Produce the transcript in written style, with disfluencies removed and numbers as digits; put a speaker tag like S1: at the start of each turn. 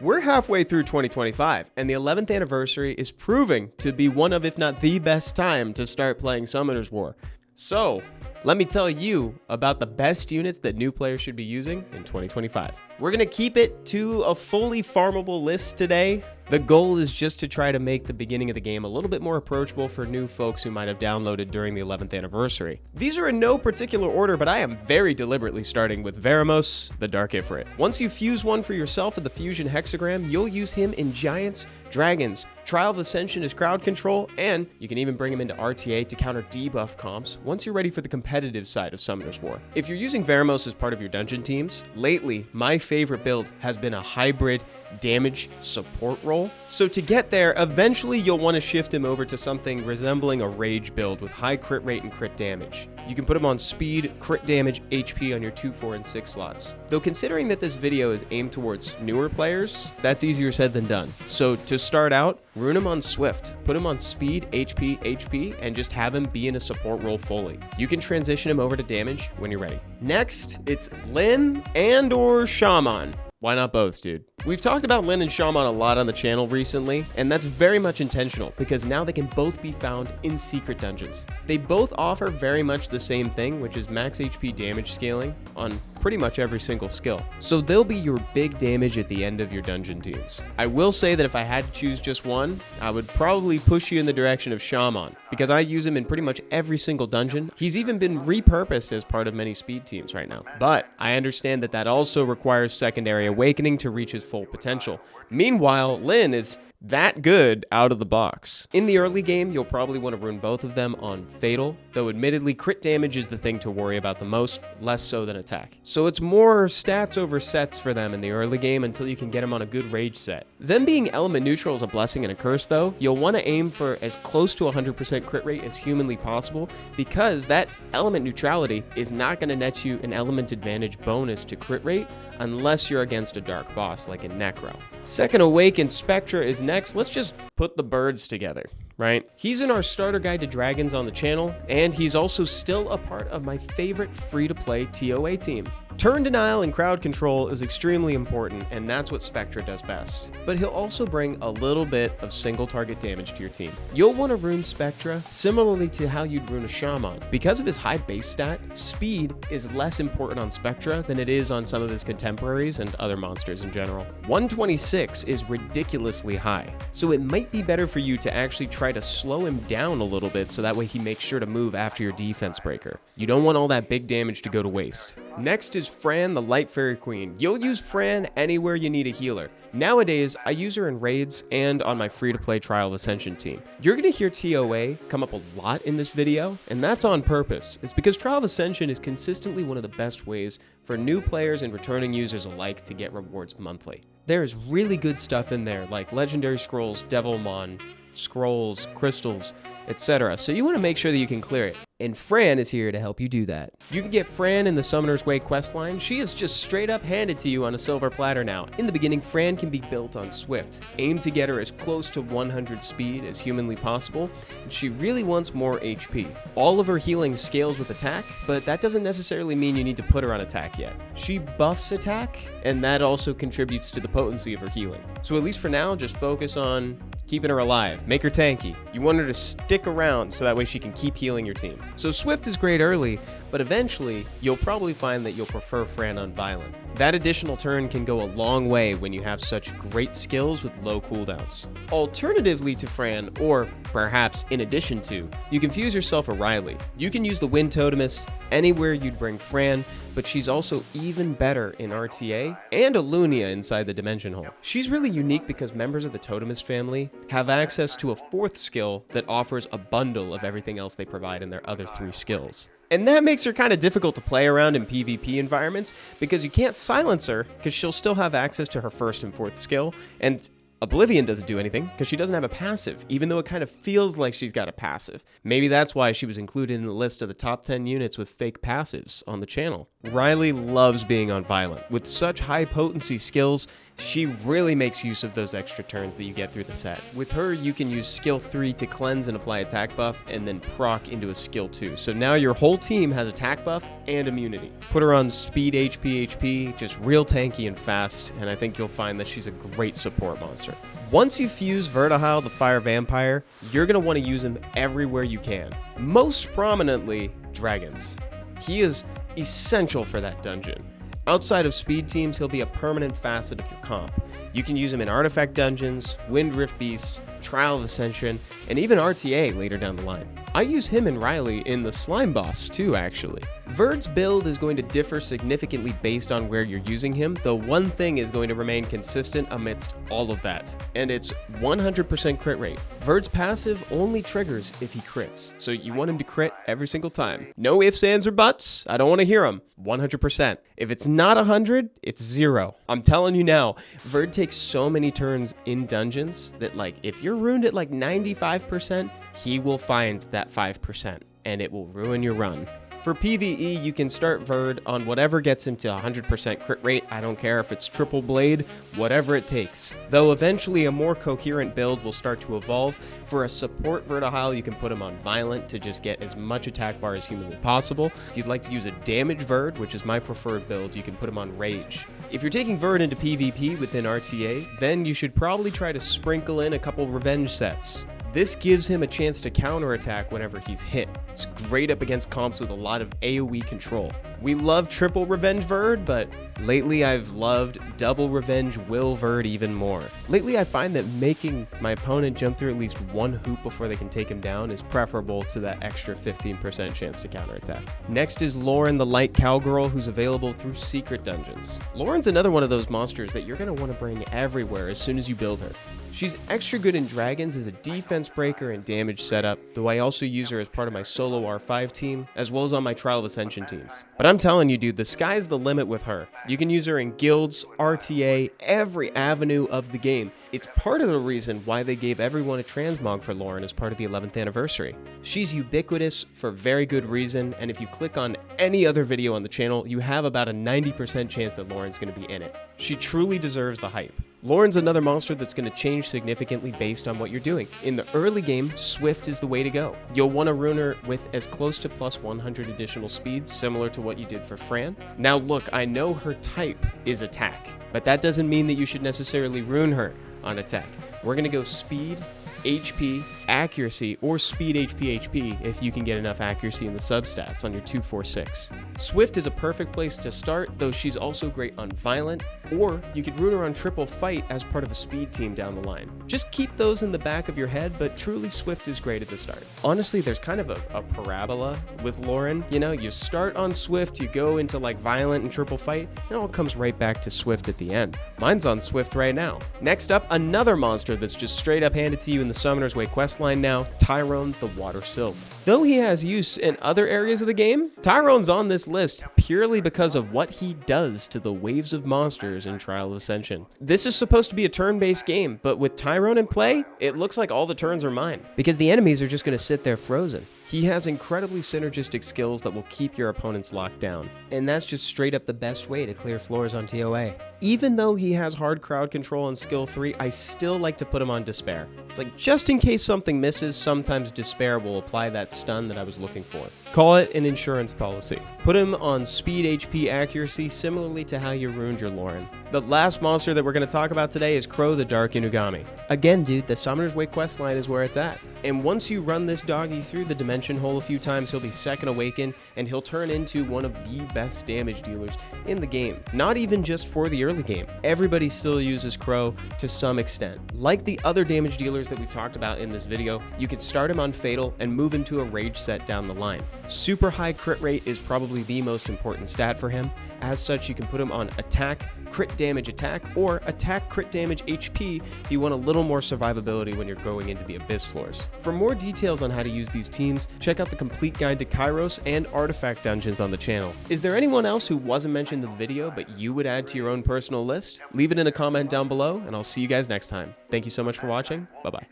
S1: We're halfway through 2025, and the 11th anniversary is proving to be one of, if not the best time to start playing Summoner's War. So, let me tell you about the best units that new players should be using in 2025. We're going to keep it to a fully farmable list today. The goal is just to try to make the beginning of the game a little bit more approachable for new folks who might have downloaded during the 11th anniversary. These are in no particular order, but I am very deliberately starting with Veromos, the Dark Ifrit. Once you fuse one for yourself with the fusion hexagram, you'll use him in Giants, Dragons, Trial of Ascension as crowd control, and you can even bring him into RTA to counter debuff comps once you're ready for the competitive side of Summoner's War. If you're using Veromos as part of your dungeon teams, lately my favorite build has been a hybrid damage support role. So to get there, eventually you'll want to shift him over to something resembling a rage build with high crit rate and crit damage. You can put him on speed, crit damage, HP on your 2, 4, and 6 slots. Though considering that this video is aimed towards newer players, that's easier said than done. So to start out, rune him on Swift, put him on speed, HP, and just have him be in a support role fully. You can transition him over to damage when you're ready. Next, it's Lin and or Shamann. Why not both, dude? We've talked about Lin and Shamann a lot on the channel recently, and that's very much intentional because now they can both be found in secret dungeons. They both offer very much the same thing, which is max HP damage scaling on pretty much every single skill. So they'll be your big damage at the end of your dungeon teams. I will say that if I had to choose just one, I would probably push you in the direction of Shamann because I use him in pretty much every single dungeon. He's even been repurposed as part of many speed teams right now. But I understand that that also requires secondary awakening to reach his full potential. Meanwhile, Lin is that good out of the box. In the early game, you'll probably want to rune both of them on Fatal, though admittedly crit damage is the thing to worry about the most, less so than attack. So it's more stats over sets for them in the early game until you can get them on a good rage set. Them being element neutral is a blessing and a curse though. You'll want to aim for as close to 100% crit rate as humanly possible because that element neutrality is not going to net you an element advantage bonus to crit rate unless you're against a dark boss like in Necro. Second Awakened Spectra is next. Let's just put the birds together, right? He's in our starter guide to dragons on the channel, and he's also still a part of my favorite free-to-play TOA team. Turn denial and crowd control is extremely important, and that's what Spectra does best. But he'll also bring a little bit of single target damage to your team. You'll want to rune Spectra similarly to how you'd rune a Shamann. Because of his high base stat, speed is less important on Spectra than it is on some of his contemporaries and other monsters in general. 126 is ridiculously high, so it might be better for you to actually try to slow him down a little bit so that way he makes sure to move after your defense breaker. You don't want all that big damage to go to waste. Next is Fran, the Light Fairy Queen. You'll use Fran anywhere you need a healer. Nowadays, I use her in raids and on my free-to-play Trial of Ascension team. You're going to hear TOA come up a lot in this video, and that's on purpose. It's because Trial of Ascension is consistently one of the best ways for new players and returning users alike to get rewards monthly. There is really good stuff in there, like Legendary Scrolls, Devilmon, Scrolls, Crystals, etc. So you want to make sure that you can clear it. And Fran is here to help you do that. You can get Fran in the Summoner's Way questline. She is just straight up handed to you on a silver platter now. In the beginning, Fran can be built on Swift. Aim to get her as close to 100 speed as humanly possible, and she really wants more HP. All of her healing scales with attack, but that doesn't necessarily mean you need to put her on attack yet. She buffs attack, and that also contributes to the potency of her healing. So at least for now, just focus on keeping her alive. Make her tanky. You want her to stick around so that way she can keep healing your team. So Swift is great early, but eventually you'll probably find that you'll prefer Fran on Violent. That additional turn can go a long way when you have such great skills with low cooldowns. Alternatively to Fran, or perhaps in addition to, you can fuse yourself a Riley. You can use the Wind Totemist anywhere you'd bring Fran, but she's also even better in RTA and a Lunia inside the Dimension Hole. She's really unique because members of the Totemist family have access to a fourth skill that offers a bundle of everything else they provide in their other 3 skills. And that makes her kind of difficult to play around in PvP environments because you can't silence her because she'll still have access to her first and fourth skill, and Oblivion doesn't do anything because she doesn't have a passive, even though it kind of feels like she's got a passive. Maybe that's why she was included in the list of the top 10 units with fake passives on the channel. Riley loves being on Violent. With such high potency skills, She really makes use of those extra turns that you get through the set. With her, you can use skill 3 to cleanse and apply attack buff, and then proc into a skill 2. So now your whole team has attack buff and immunity. Put her on speed HP, just real tanky and fast, and I think you'll find that she's a great support monster. Once you fuse Verdehile, the Fire Vampire, you're going to want to use him everywhere you can. Most prominently, dragons. He is essential for that dungeon. Outside of speed teams, he'll be a permanent facet of your comp. You can use him in artifact dungeons, Wind Rift Beast, Trial of Ascension, and even RTA later down the line. I use him and Riley in the Slime Boss too, actually. Verd's build is going to differ significantly based on where you're using him, though one thing is going to remain consistent amidst all of that, and it's 100% crit rate. Verd's passive only triggers if he crits, so you want him to crit every single time. No ifs, ands, or buts. I don't want to hear them. 100%. If it's not 100, it's 0. I'm telling you now, Verd takes so many turns in dungeons that, like, if you're ruined at like 95%, he will find that 5%, and it will ruin your run. For PvE, you can start Verd on whatever gets him to 100% crit rate. I don't care if it's triple blade, whatever it takes. Though eventually a more coherent build will start to evolve. For a support Verdehile, you can put him on Violent to just get as much attack bar as humanly possible. If you'd like to use a damage Verd, which is my preferred build, you can put him on Rage. If you're taking Verd into PvP within RTA, then you should probably try to sprinkle in a couple revenge sets. This gives him a chance to counterattack whenever he's hit. It's great up against comps with a lot of AoE control. We love triple revenge Verd, but lately I've loved double revenge Will Verd even more. Lately I find that making my opponent jump through at least one hoop before they can take him down is preferable to that extra 15% chance to counterattack. Next is Loren, the light cowgirl, who's available through secret dungeons. Loren's another one of those monsters that you're going to want to bring everywhere as soon as you build her. She's extra good in dragons as a defense breaker and damage setup, though I also use her as part of my solo R5 team, as well as on my Trial of Ascension teams. But I'm telling you, dude, the sky's the limit with her. You can use her in guilds, RTA, every avenue of the game. It's part of the reason why they gave everyone a transmog for Loren as part of the 11th anniversary. She's ubiquitous for very good reason, and if you click on any other video on the channel, you have about a 90% chance that Loren's going to be in it. She truly deserves the hype. Loren's another monster that's going to change significantly based on what you're doing. In the early game, Swift is the way to go. You'll want to rune her with as close to plus 100 additional speeds, similar to what you did for Fran. Now look, I know her type is attack, but that doesn't mean that you should necessarily rune her on attack. We're going to go speed, HP, accuracy, or speed HP if you can get enough accuracy in the substats on your 246. Swift is a perfect place to start, though she's also great on Violent, or you could rune her on triple fight as part of a speed team down the line. Just keep those in the back of your head, but truly Swift is great at the start. Honestly, there's kind of a parabola with Loren. You know, you start on Swift, you go into like Violent and triple fight, and it all comes right back to Swift at the end. Mine's on Swift right now. Next up, another monster that's just straight up handed to you in the Summoner's Way questline now, Tyron, the Water Sylph. Though he has use in other areas of the game, Tyron's on this list purely because of what he does to the waves of monsters in Trial of Ascension. This is supposed to be a turn-based game, but with Tyron in play, it looks like all the turns are mine, because the enemies are just going to sit there frozen. He has incredibly synergistic skills that will keep your opponents locked down, and that's just straight up the best way to clear floors on TOA. Even though he has hard crowd control on skill 3, I still like to put him on Despair. It's like, just in case something misses, sometimes Despair will apply that stun that I was looking for. Call it an insurance policy. Put him on speed, HP, accuracy, similarly to how you ruined your Loren. The last monster that we're going to talk about today is Crow, the Dark Inugami. Again, dude, the Summoner's Way questline is where it's at. And once you run this doggy through the Dimension Hole a few times, he'll be Second Awakened, and he'll turn into one of the best damage dealers in the game. Not even just for the early game. Everybody still uses Crow to some extent. Like the other damage dealers that we've talked about in this video, you can start him on Fatal and move him to a Rage set down the line. Super high crit rate is probably the most important stat for him. As such, you can put him on attack, crit damage attack, or attack crit damage HP if you want a little more survivability when you're going into the Abyss floors. For more details on how to use these teams, check out the complete guide to Kairos and Artifact dungeons on the channel. Is there anyone else who wasn't mentioned in the video but you would add to your own personal list? Leave it in a comment down below, and I'll see you guys next time. Thank you so much for watching. Bye-bye.